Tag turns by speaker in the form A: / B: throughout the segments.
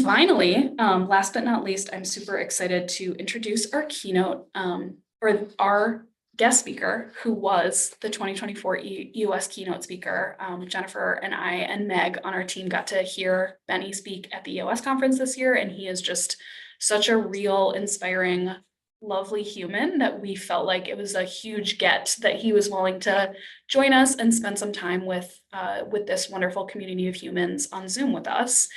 A: finally, last but not least, I'm super excited to introduce our keynote, or our guest speaker, who was the 2024 US keynote speaker. Jennifer and I and Meg on our team got to hear Benny speak at the EOS conference this year, and he is just such a real, inspiring, lovely human that we felt like it was a huge get that he was willing to join us and spend some time with this wonderful community of humans on Zoom with us.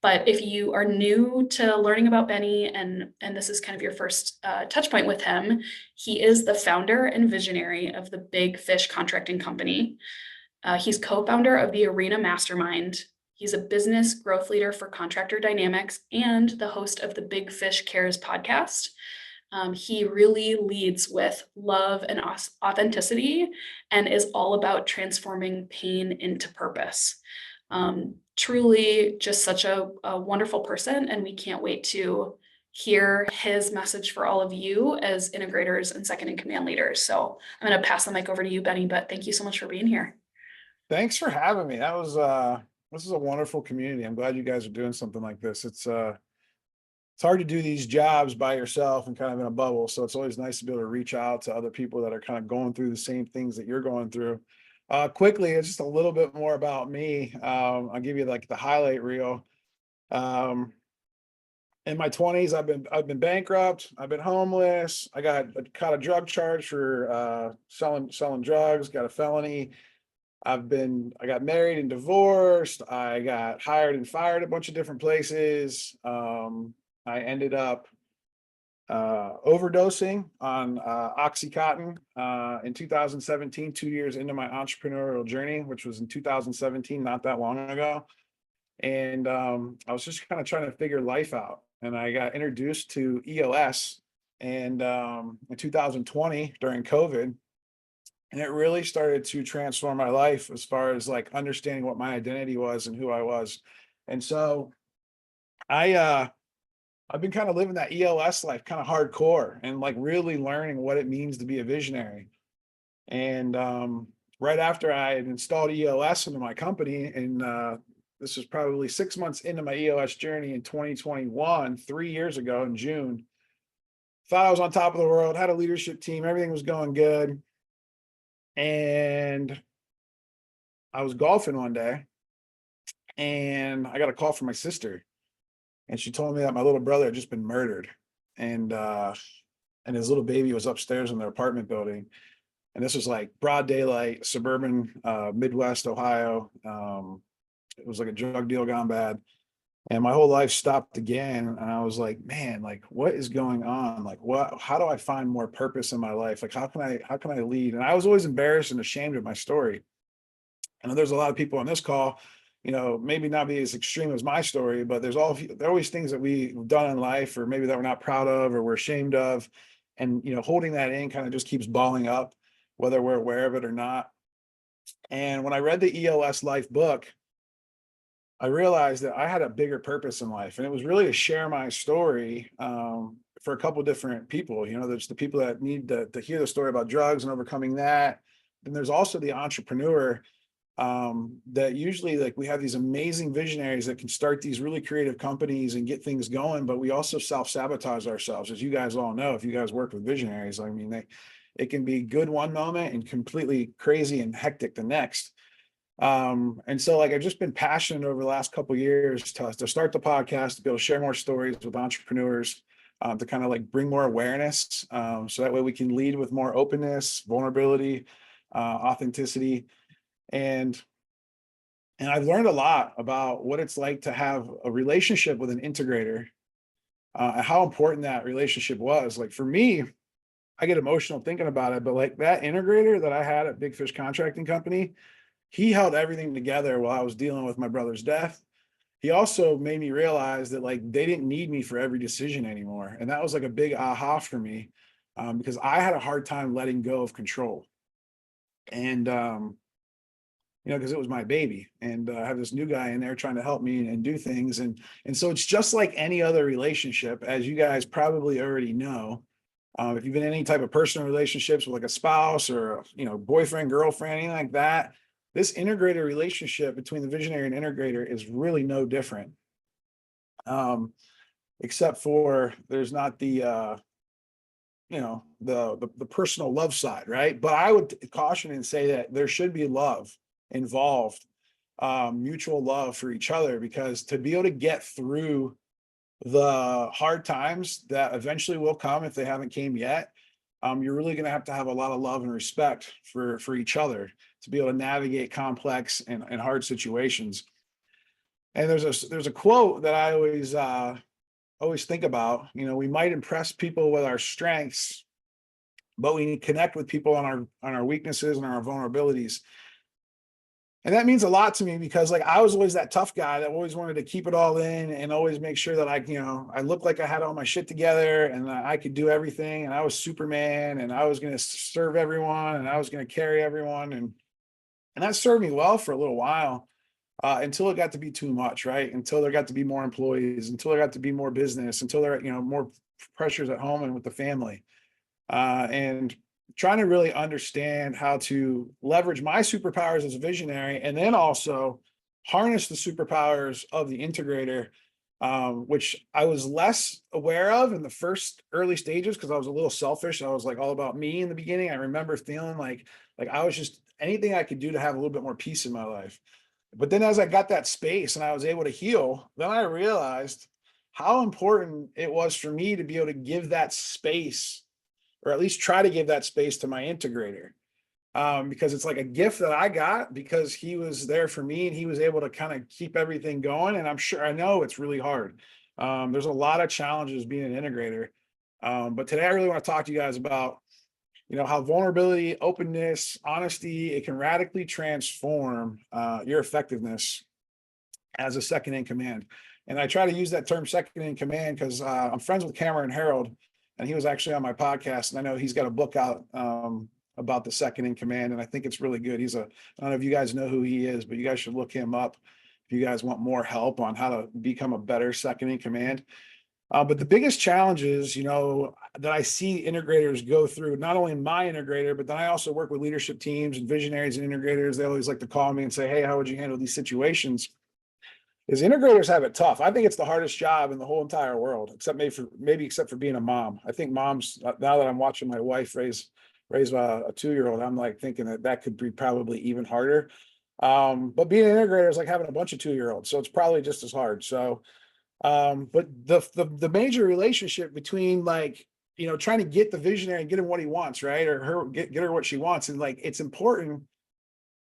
A: But if you are new to learning about Benny and this is kind of your first touch point with him, he is the founder and visionary of the Big Fish Contracting Company. He's co-founder of the Arena Mastermind. He's a business growth leader for Contractor Dynamics and the host of the Big Fish Cares podcast. He really leads with love and authenticity and is all about transforming pain into purpose. Truly just such a wonderful person, and we can't wait to hear his message for all of you as integrators and second in command leaders. So I'm going to pass the mic over to you, Benny, but thank you so much for being here.
B: Thanks for having me. That was this is a wonderful community. I'm glad you guys are doing something like this. It's hard to do these jobs by yourself and kind of in a bubble. So it's always nice to be able to reach out to other people that are kind of going through the same things that you're going through. Quickly, it's just a little bit more about me. I'll give you like the highlight reel. In my 20s, I've been bankrupt. I've been homeless. I got caught a drug charge for selling drugs. Got a felony. I got married and divorced. I got hired and fired a bunch of different places. I ended up overdosing on Oxycontin in 2017, 2 years into my entrepreneurial journey, which was in 2017, not that long ago. And I was just kind of trying to figure life out. And I got introduced to EOS and in 2020 during COVID. And it really started to transform my life as far as like understanding what my identity was and who I was. And so I've been kind of living that EOS life kind of hardcore and like really learning what it means to be a visionary. And right after I had installed EOS into my company, and this was probably 6 months into my EOS journey in 2021, 3 years ago in June, thought I was on top of the world, had a leadership team, everything was going good. And I was golfing one day and I got a call from my sister. And she told me that my little brother had just been murdered, and his little baby was upstairs in their apartment building. And this was like broad daylight, suburban Midwest Ohio. It was like a drug deal gone bad, and my whole life stopped again. And I was like, man, like what is going on? Like how do I find more purpose in my life? Like how can I lead? And I was always embarrassed and ashamed of my story. And there's a lot of people on this call, maybe not be as extreme as my story, but there are always things that we've done in life, or maybe that we're not proud of, or we're ashamed of. And, holding that in kind of just keeps balling up, whether we're aware of it or not. And when I read the EOS Life book, I realized that I had a bigger purpose in life. And it was really to share my story for a couple different people. There's the people that need to hear the story about drugs and overcoming that. Then there's also the entrepreneur that usually, like, we have these amazing visionaries that can start these really creative companies and get things going, but we also self-sabotage ourselves. As you guys all know, if you guys work with visionaries, I mean, it can be good one moment and completely crazy and hectic the next. And so like, I've just been passionate over the last couple of years to start the podcast, to be able to share more stories with entrepreneurs, to kind of like bring more awareness, so that way we can lead with more openness, vulnerability, authenticity. And I've learned a lot about what it's like to have a relationship with an integrator, and how important that relationship was. Like for me, I get emotional thinking about it, but like that integrator that I had at Big Fish Contracting Company, he held everything together while I was dealing with my brother's death. He also made me realize that like they didn't need me for every decision anymore. And that was like a big aha for me, because I had a hard time letting go of control. And because it was my baby, and I have this new guy in there trying to help me and do things. And so it's just like any other relationship, as you guys probably already know. If you've been in any type of personal relationships with like a spouse or, boyfriend, girlfriend, anything like that, this integrator relationship between the visionary and integrator is really no different. Except for there's not the the personal love side, right? But I would caution and say that there should be love involved, mutual love for each other, because to be able to get through the hard times that eventually will come if they haven't came yet, you're really going to have a lot of love and respect for each other to be able to navigate complex and hard situations. And there's a quote that I always think about. We might impress people with our strengths, but we need to connect with people on our weaknesses and our vulnerabilities. And that means a lot to me, because like I was always that tough guy that always wanted to keep it all in and always make sure that I looked like I had all my shit together and I could do everything, and I was Superman, and I was going to serve everyone, and I was going to carry everyone, and that served me well for a little while, until it got to be too much, right? Until there got to be more employees, until there got to be more business, until there more pressures at home and with the family, and trying to really understand how to leverage my superpowers as a visionary, and then also harness the superpowers of the integrator, which I was less aware of in the first early stages because I was a little selfish. I was like all about me in the beginning. I remember feeling like I was just anything I could do to have a little bit more peace in my life. But then as I got that space and I was able to heal, then I realized how important it was for me to be able to give that space, or at least try to give that space to my integrator, because it's like a gift that I got because he was there for me and he was able to kind of keep everything going. And I know it's really hard. There's a lot of challenges being an integrator. But today I really want to talk to you guys about, how vulnerability, openness, honesty, it can radically transform your effectiveness as a second in command. And I try to use that term second in command because I'm friends with Cameron Harold, and he was actually on my podcast, and I know he's got a book out about the second in command, and I think it's really good. I don't know if you guys know who he is, but you guys should look him up if you guys want more help on how to become a better second in command. But the biggest challenges, that I see integrators go through, not only my integrator, but then I also work with leadership teams and visionaries and integrators. They always like to call me and say, "Hey, how would you handle these situations?" Is integrators have it tough. I think it's the hardest job in the whole entire world, except except for being a mom. I think moms, now that I'm watching my wife raise a 2-year-old, I'm like thinking that could be probably even harder. But being an integrator is like having a bunch of 2-year-olds, so it's probably just as hard. So, but the major relationship between trying to get the visionary and get him what he wants, right, or get her what she wants, and it's important.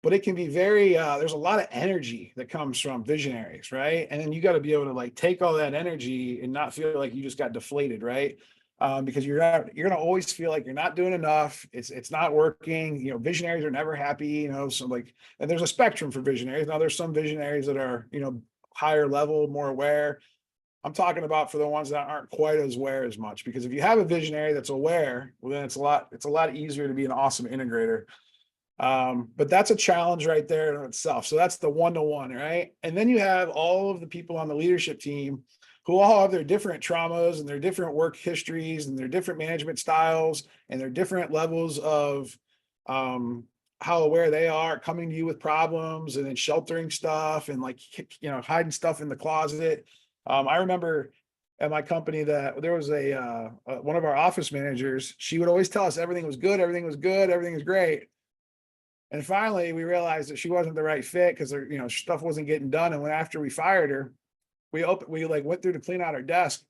B: But it can be very, there's a lot of energy that comes from visionaries, right? And then you got to be able to take all that energy and not feel like you just got deflated, right? Because you're going to always feel like you're not doing enough. It's not working. Visionaries are never happy, so and there's a spectrum for visionaries. Now there's some visionaries that are, higher level, more aware. I'm talking about for the ones that aren't quite as aware as much, because if you have a visionary that's aware, well, then it's a lot easier to be an awesome integrator. But that's a challenge right there in itself. So that's the one-to-one, right? And then you have all of the people on the leadership team who all have their different traumas and their different work histories and their different management styles and their different levels of how aware they are, coming to you with problems and then sheltering stuff and hiding stuff in the closet. I remember at my company that there was one of our office managers. She would always tell us everything was good, everything was good, everything was great. And finally, we realized that she wasn't the right fit because stuff wasn't getting done. And after we fired her, we went through to clean out her desk,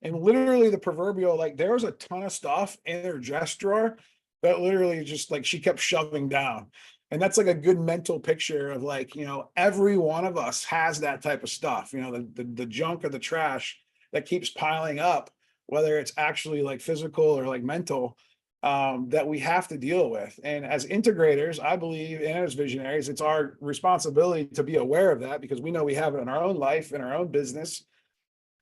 B: and literally the proverbial, there was a ton of stuff in her dress drawer that literally just she kept shoving down. And that's a good mental picture of every one of us has that type of stuff, the junk or the trash that keeps piling up, whether it's actually physical or mental. That we have to deal with. And as integrators, I believe, and as visionaries, it's our responsibility to be aware of that, because we know we have it in our own life, in our own business.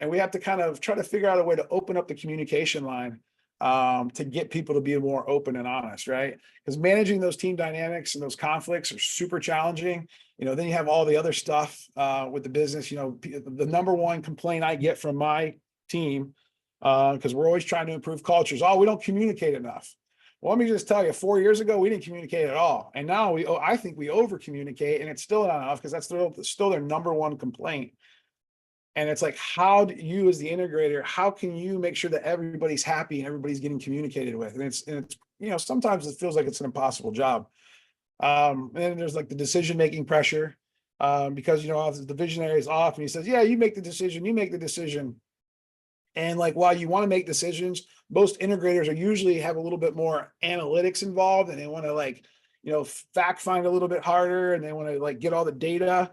B: And we have to kind of try to figure out a way to open up the communication line to get people to be more open and honest, right? Because managing those team dynamics and those conflicts are super challenging. Then you have all the other stuff with the business. The number one complaint I get from my team, because we're always trying to improve cultures. Oh, we don't communicate enough. Well, let me just tell you, 4 years ago, we didn't communicate at all. And now I think we over communicate, and it's still not enough, because that's still their number one complaint. And it's like, how do you as the integrator, how can you make sure that everybody's happy and everybody's getting communicated with? And it's, sometimes it feels like it's an impossible job. And then there's like the decision-making pressure, because, the visionary is off and he says, yeah, you make the decision, you make the decision. And like, while you want to make decisions, most integrators are usually have a little bit more analytics involved, and they want to like, fact find a little bit harder, and they want to like get all the data.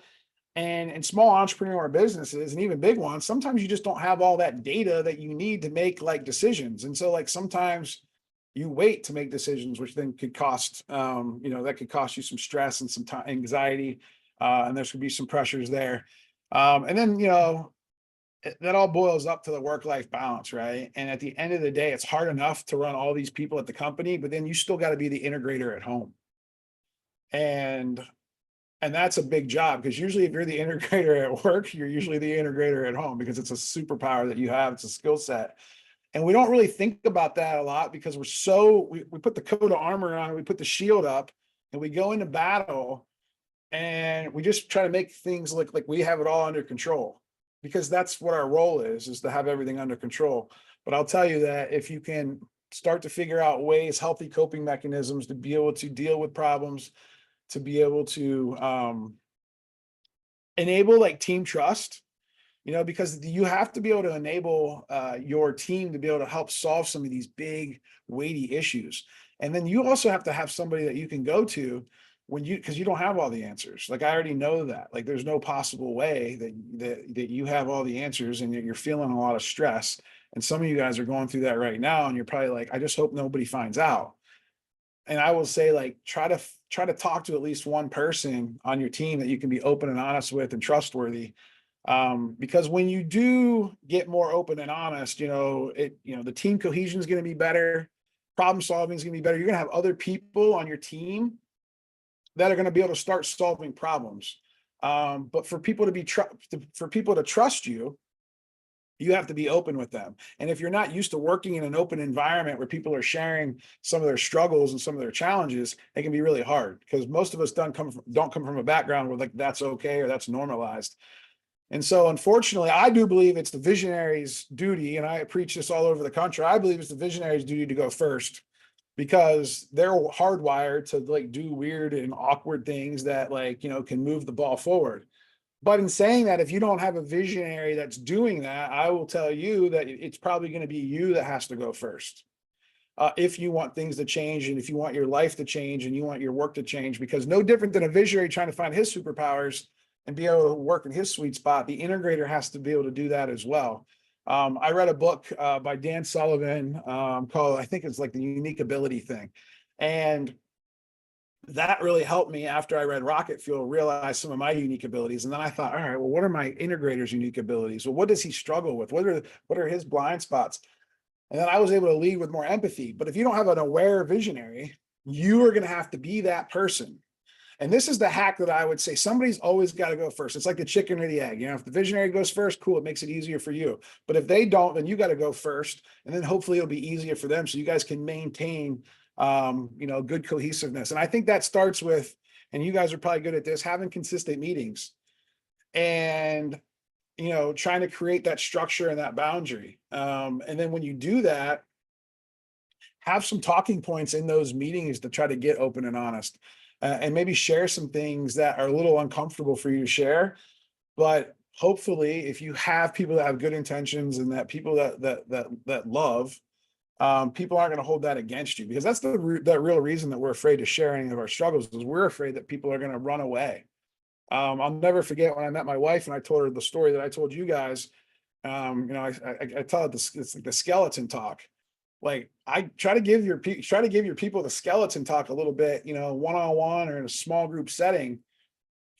B: And in small entrepreneur businesses and even big ones, sometimes you just don't have all that data that you need to make like decisions. And so like sometimes you wait to make decisions, which then could cost, that could cost you some stress and some time, anxiety, and there's going to be some pressures there. And then, that all boils up to the work-life balance, right? And at the end of the day, it's hard enough to run all these people at the company, but then you still got to be the integrator at home. And that's a big job, because usually if you're the integrator at work, you're usually the integrator at home, because it's a superpower that you have. It's a skill set. And we don't really think about that a lot, because we put the coat of armor on, we put the shield up, and we go into battle, and we just try to make things look like we have it all under control, because that's what our role is to have everything under control. But I'll tell you that if you can start to figure out ways, healthy coping mechanisms to be able to deal with problems, to be able to enable like team trust, because you have to be able to enable your team to be able to help solve some of these big, weighty issues. And then you also have to have somebody that you can go to because you don't have all the answers. Like, I already know that, like, there's no possible way that you have all the answers, and you're feeling a lot of stress. And some of you guys are going through that right now, and you're probably like, I just hope nobody finds out. And I will say, like, try to talk to at least one person on your team that you can be open and honest with and trustworthy. Because when you do get more open and honest, the team cohesion is going to be better. Problem solving is going to be better. You're going to have other people on your team that are going to be able to start solving problems. But for people to trust you, you have to be open with them. And if you're not used to working in an open environment where people are sharing some of their struggles and some of their challenges, it can be really hard, because most of us don't come from a background where like that's okay or that's normalized. And so, unfortunately, I do believe it's the visionary's duty, and I preach this all over the country. I believe it's the visionary's duty to go first, because they're hardwired to like do weird and awkward things that can move the ball forward. But in saying that, if you don't have a visionary that's doing that, I will tell you that it's probably going to be you that has to go first. If you want things to change, and if you want your life to change, and you want your work to change, because no different than a visionary trying to find his superpowers and be able to work in his sweet spot, the integrator has to be able to do that as well. I read a book by Dan Sullivan called, I think it's like the unique ability thing. And that really helped me after I read Rocket Fuel, realize some of my unique abilities. And then I thought, all right, well, what are my integrator's unique abilities? Well, what does he struggle with? What are his blind spots? And then I was able to lead with more empathy. But if you don't have an aware visionary, you are going to have to be that person. And this is the hack that I would say, somebody's always got to go first. It's like the chicken or the egg. If the visionary goes first, cool, it makes it easier for you. But if they don't, then you got to go first. And then hopefully it'll be easier for them, so you guys can maintain good cohesiveness. And I think that starts with, and you guys are probably good at this, having consistent meetings and, trying to create that structure and that boundary. And then when you do that, have some talking points in those meetings to try to get open and honest, and maybe share some things that are a little uncomfortable for you to share. But hopefully, if you have people that have good intentions and that people that love, people aren't going to hold that against you, because that's the real reason that we're afraid to share any of our struggles, is we're afraid that people are going to run away. I'll never forget when I met my wife and I told her the story that I told you guys. I tell it, it's like the skeleton talk. Like, I try to give your people the skeleton talk a little bit, one-on-one or in a small group setting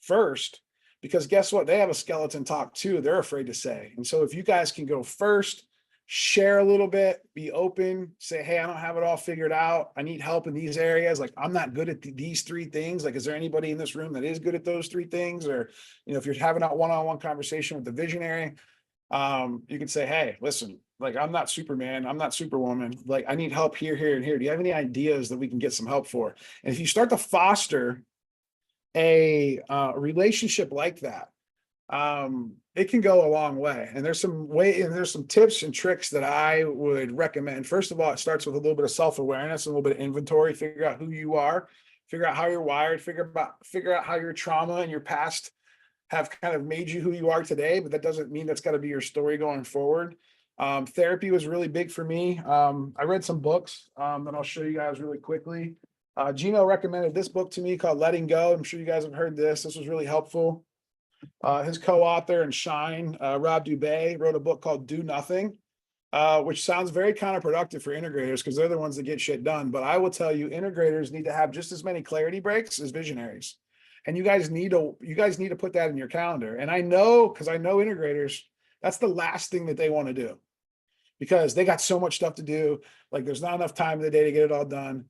B: first, because guess what? They have a skeleton talk too. They're afraid to say. And so if you guys can go first, share a little bit, be open, say, hey, I don't have it all figured out. I need help in these areas. Like, I'm not good at these three things. Like, is there anybody in this room that is good at those three things? Or, if you're having that one-on-one conversation with the visionary, you can say, hey, listen, like, I'm not Superman, I'm not Superwoman. Like, I need help here, here, and here. Do you have any ideas that we can get some help for? And if you start to foster a relationship like that, it can go a long way. And there's some tips and tricks that I would recommend. First of all, it starts with a little bit of self-awareness, a little bit of inventory, figure out who you are, figure out how you're wired, figure out how your trauma and your past have kind of made you who you are today, but that doesn't mean that's got to be your story going forward. Therapy was really big for me. I read some books that I'll show you guys really quickly. Gino recommended this book to me called Letting Go. I'm sure you guys have heard this. This was really helpful. His co-author and Shine, Rob Dubay, wrote a book called Do Nothing, which sounds very counterproductive for integrators because they're the ones that get shit done. But I will tell you, integrators need to have just as many clarity breaks as visionaries. And you guys need to put that in your calendar. And I know, because I know integrators, that's the last thing that they want to do because they got so much stuff to do. Like there's not enough time in the day to get it all done.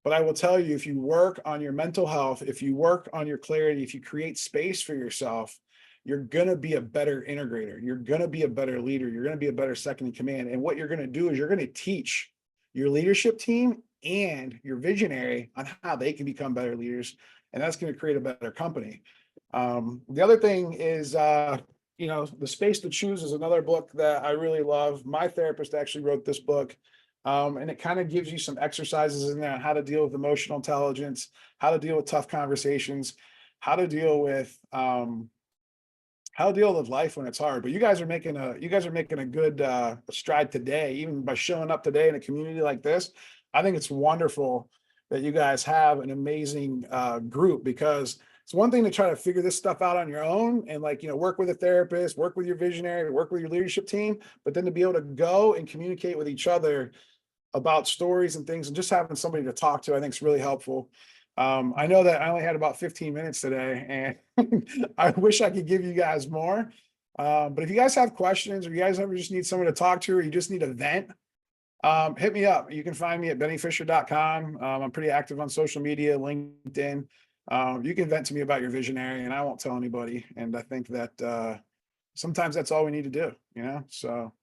B: But I will tell you, if you work on your mental health, if you work on your clarity, if you create space for yourself, you're going to be a better integrator. You're going to be a better leader. You're going to be a better second in command. And what you're going to do is you're going to teach your leadership team and your visionary on how they can become better leaders. And that's going to create a better company. The other thing is, The Space to Choose is another book that I really love. My therapist actually wrote this book. And it kind of gives you some exercises in there on how to deal with emotional intelligence, how to deal with tough conversations, how to deal with life when it's hard. But you guys are making a good stride today, even by showing up today in a community like this. I think it's wonderful that you guys have an amazing group, because it's one thing to try to figure this stuff out on your own and work with a therapist, work with your visionary, work with your leadership team, but then to be able to go and communicate with each other about stories and things and just having somebody to talk to, I think is really helpful. I know that I only had about 15 minutes today and I wish I could give you guys more. But if you guys have questions or you guys ever just need someone to talk to, or you just need a vent, hit me up. You can find me at bennyfisher.com. I'm pretty active on social media, LinkedIn. You can vent to me about your visionary and I won't tell anybody. And I think that sometimes that's all we need to do, So